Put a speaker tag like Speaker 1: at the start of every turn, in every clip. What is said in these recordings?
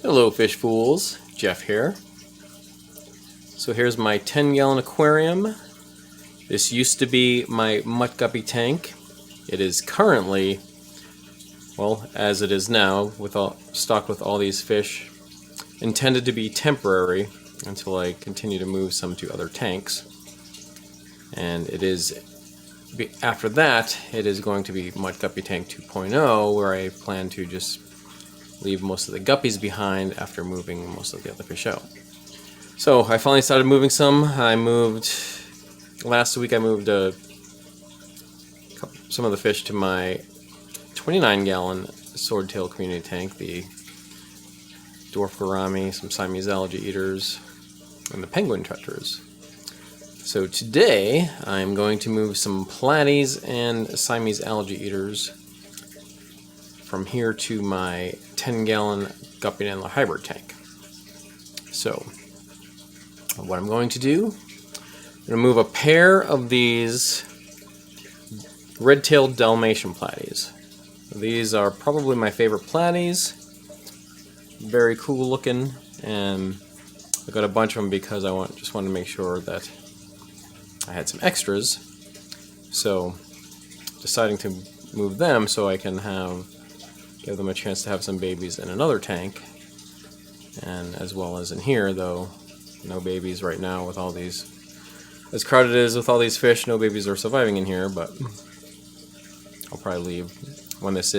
Speaker 1: Hello fish fools, Jeff here. So here's my 10-gallon aquarium. This used to be my mutt guppy tank. It is currently, well, as it is now, stocked with all these fish, intended to be temporary until I continue to move some to other tanks. And it is, after that, it is going to be mutt guppy tank 2.0, where I plan to just leave most of the guppies behind after moving most of the other fish out. So I finally started moving some. Last week I moved some of the fish to my 29-gallon swordtail community tank, the dwarf gourami, some Siamese Algae Eaters, and the penguin tretters. So today I'm going to move some Platies and Siamese Algae Eaters from here to my 10-gallon Guppy and Endler hybrid tank. So what I'm going to do, I'm going to move a pair of these Redtail Dalmation Platies. These are probably my favorite Platies. Very cool looking, and I got a bunch of them because just wanted to make sure that I had some extras. So deciding to move them so I can give them a chance to have some babies in another tank, and as well as in here, though no babies right now with all these, as crowded it is with all these fish, no babies are surviving in here, but I'll probably leave, when this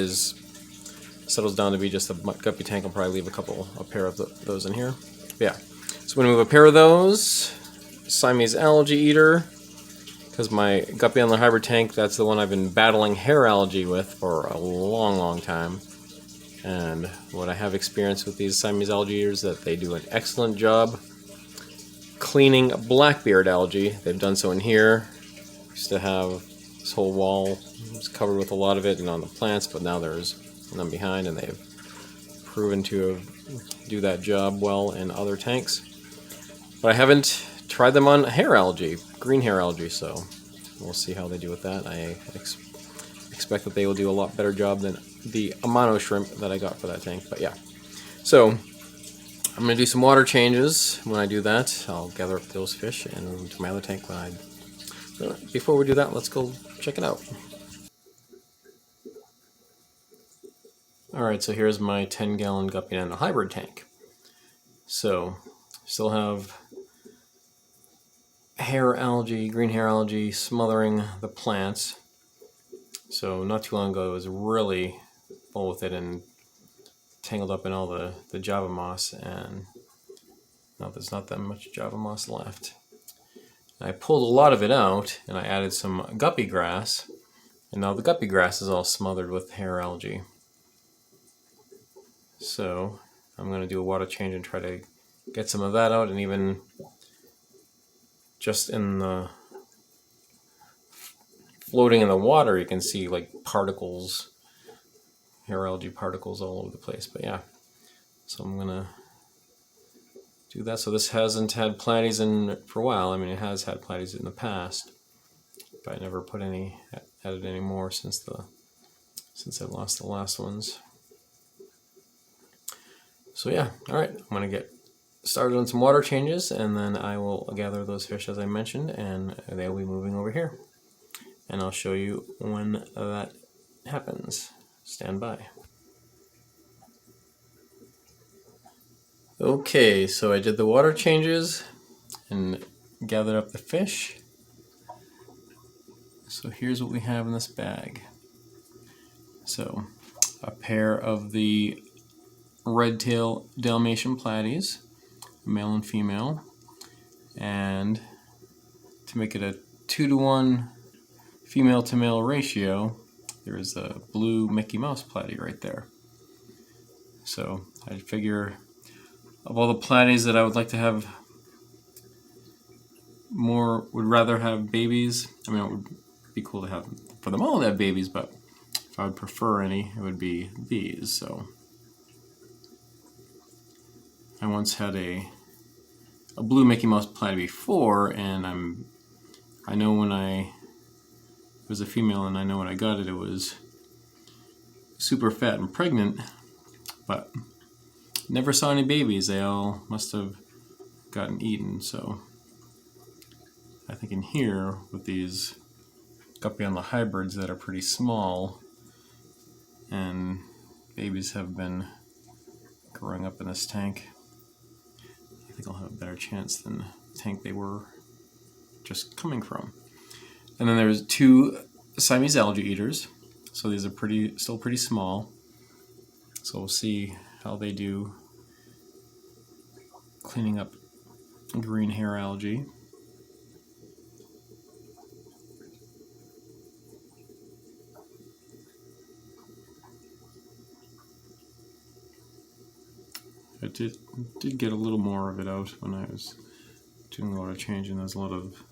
Speaker 1: settles down to be just a guppy tank, I'll probably leave a pair of those in here. But yeah, so I'm going to move a pair of those, Siamese Algae Eater, because my Guppy Endler hybrid tank, that's the one I've been battling hair algae with for a long time. And what I have experienced with these Siamese Algae Eaters, that they do an excellent job cleaning blackbeard algae. They've done so in here. Used to have this whole wall was covered with a lot of it and on the plants, but now there's none behind, and they've proven to do that job well in other tanks. But I haven't tried them on hair algae, green hair algae, so we'll see how they do with that. I expect that they will do a lot better job than the Amano shrimp that I got for that tank. But yeah, so I'm going to do some water changes. When I do that, I'll gather up those fish and move them to my other tank. Before we do that, let's go check it out. Alright, so here's my 10-gallon Guppy and Endler hybrid tank. So, still have green hair algae smothering the plants. So not too long ago it was really full with it and tangled up in all the Java moss, and now there's not that much Java moss left. I pulled a lot of it out and I added some guppy grass, and now the guppy grass is all smothered with hair algae. So I'm going to do a water change and try to get some of that out, and even just in the floating in the water, you can see like particles, hair algae particles all over the place. But yeah, so I'm gonna do that. So this hasn't had platies in for a while. I mean, it has had platies in the past, but I never added any more since I lost the last ones. So yeah, all right, I'm gonna get started on some water changes, and then I will gather those fish as I mentioned, and they'll be moving over here. And I'll show you when that happens. Stand by. Okay, so I did the water changes and gathered up the fish. So here's what we have in this bag. So a pair of the Redtail Dalmation Platies, male and female, and to make it a 2-to-1 female to male ratio, there is a blue Mickey Mouse Platy right there. So I figure of all the Platies that I would like to have would rather have babies. I mean, it would be cool to have for them all to have babies, but if I would prefer any, it would be these. So I once had a blue Mickey Mouse Platy before, and I know when it was a female, and I know when I got it, it was super fat and pregnant, but never saw any babies. They all must have gotten eaten. So I think in here with these Guppy on the hybrids that are pretty small and babies have been growing up in this tank, I think I'll have a better chance than the tank they were just coming from. And then there's 2 Siamese Algae Eaters. So these are still pretty small. So we'll see how they do cleaning up green hair algae. I did get a little more of it out when I was doing a lot of changing. There's a lot of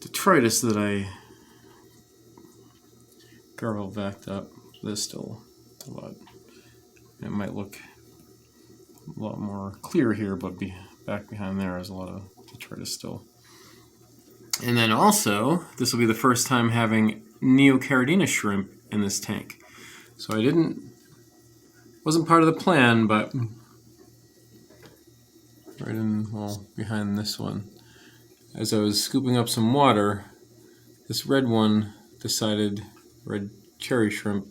Speaker 1: detritus that I gargle backed up. There's still a lot. It might look a lot more clear here, but back behind there is a lot of detritus still. And then also, this will be the first time having Neocaridina Shrimp in this tank. So I wasn't part of the plan, but right in, well, behind this one, as I was scooping up some water, this red cherry shrimp,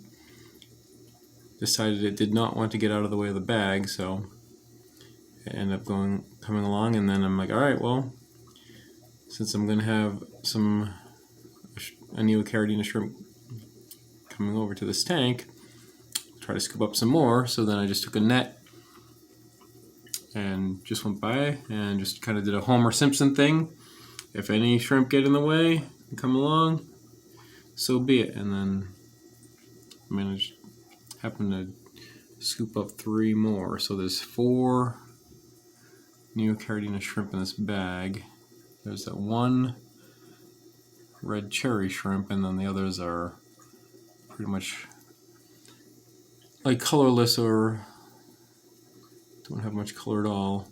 Speaker 1: decided it did not want to get out of the way of the bag, so it ended up coming along, and then I'm like, alright, well, since I'm going to have a Neocaridina shrimp coming over to this tank, try to scoop up some more. So then I just took a net and just went by and just kind of did a Homer Simpson thing. If any shrimp get in the way and come along, so be it. And then happened to scoop up 3 more. So there's 4 Neocaridina shrimp in this bag. There's that 1 red cherry shrimp, and then the others are pretty much like colorless or don't have much color at all.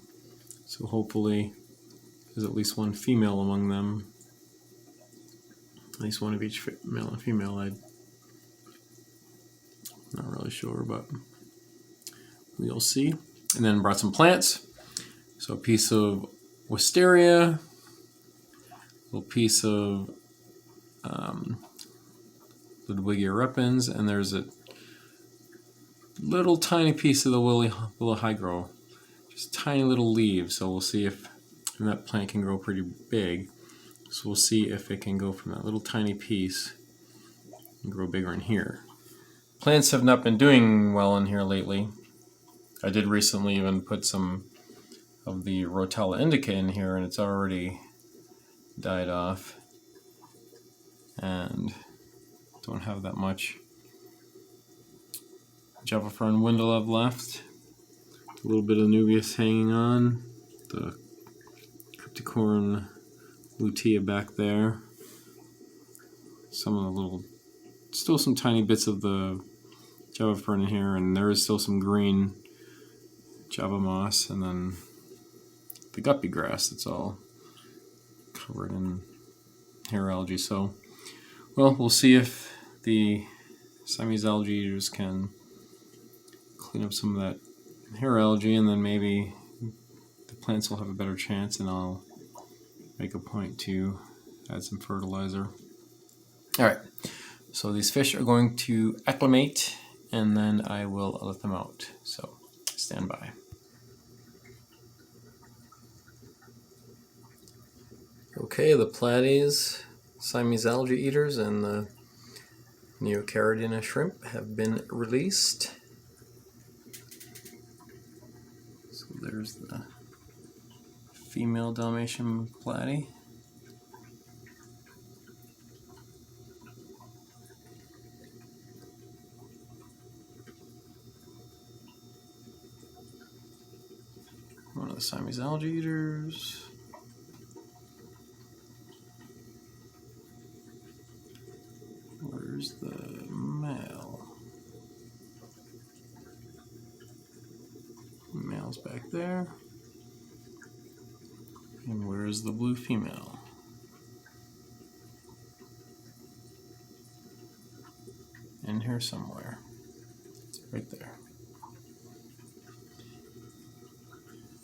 Speaker 1: So hopefully there's at least 1 female among them. At least 1 of each male and female. I'm not really sure, but we'll see. And then brought some plants. So a piece of wisteria, a little piece of ludwigia repens, and there's a little tiny piece of the willow hygrow, just tiny little leaves. So we'll see if that plant can grow pretty big. So we'll see if it can go from that little tiny piece and grow bigger in here. Plants have not been doing well in here lately. I did recently even put some of the Rotella indica in here, and it's already died off. And don't have that much Java Fern Windalove left. A little bit of Nubius hanging on. The Crypticorn lutea back there. Some of the still some tiny bits of the Java Fern in here, and there is still some green Java moss, and then the Guppy grass that's all covered in hair algae. So, well, we'll see if the Siamese Algae Eaters can clean up some of that hair algae, and then maybe the plants will have a better chance, and I'll make a point to add some fertilizer. Alright, so these fish are going to acclimate, and then I will let them out. So, stand by. Okay, the Platies, Siamese Algae Eaters, and the Neocaridina Shrimp have been released. So there's the female Dalmatian Platy. One of the Siamese Algae Eaters. Where's the male? The male's back there. And where's the blue female? In here somewhere. Right there.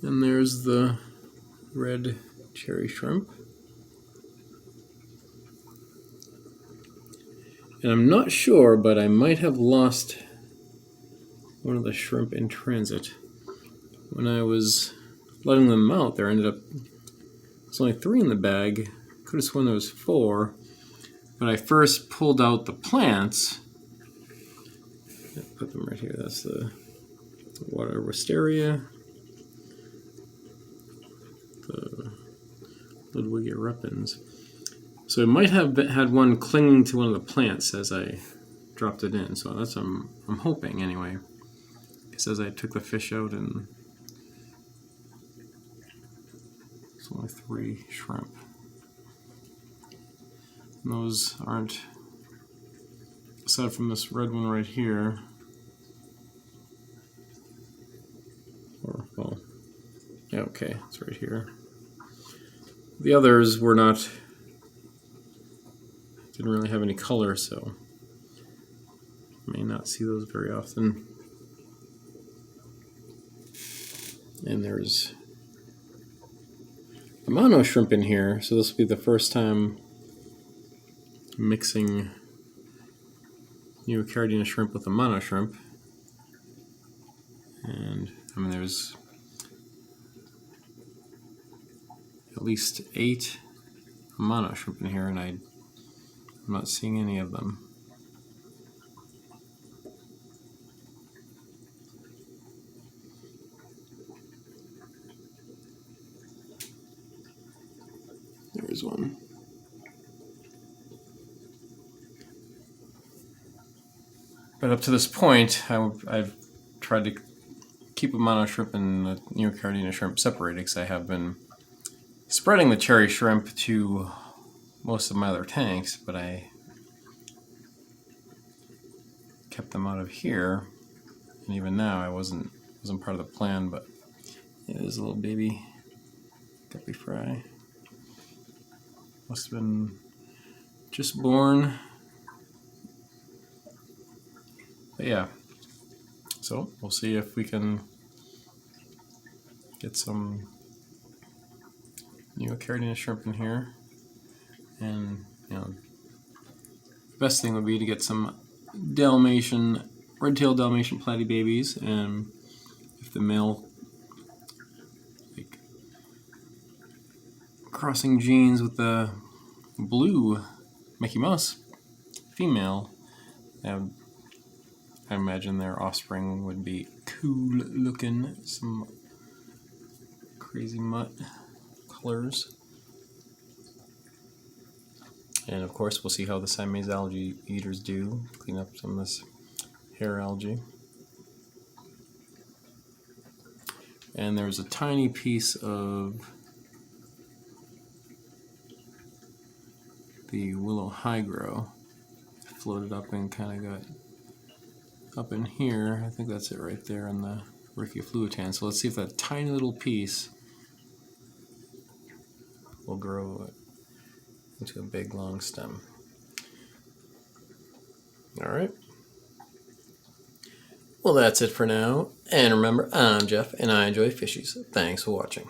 Speaker 1: And there's the red cherry shrimp. And I'm not sure, but I might have lost one of the shrimp in transit. When I was letting them out, there ended up, there's only 3 in the bag. Could have sworn there was 4. But I first pulled out the plants. Put them right here. That's the water wisteria, the ludwigia repens. So it might have had one clinging to one of the plants as I dropped it in. So that's I'm hoping anyway. Because as I took the fish out, and it's only 3 shrimp. And those aren't, aside from this red one right here, or, well, yeah, okay, it's right here. The others were not, didn't really have any color, so you may not see those very often. And there's Amano shrimp in here, so this will be the first time mixing Neocaridina shrimp with Amano shrimp. And I mean, there's at least 8 Amano shrimp in here, and I'm not seeing any of them. There's one. But up to this point, I've tried to keep Amano shrimp and the Neocaridina shrimp separated, because I have been spreading the cherry shrimp to most of my other tanks, but I kept them out of here, and even now I wasn't part of the plan. But yeah, there's a little baby guppy fry. Must have been just born. But yeah, so we'll see if we can get some Neocaridina shrimp in here. And you know, the best thing would be to get some Redtail Dalmation Platy babies, and if the male, like, crossing genes with the blue Mickey Mouse female, I imagine their offspring would be cool looking, some crazy mutt colors. And of course, we'll see how the Siamese Algae Eaters do, clean up some of this hair algae. And there's a tiny piece of the willow hygrow floated up and kind of got up in here. I think that's it right there in the Ricciofluitan. So let's see if that tiny little piece will grow into a big long stem. Alright. Well, that's it for now. And remember, I'm Jeff, and I enjoy fishies. Thanks for watching.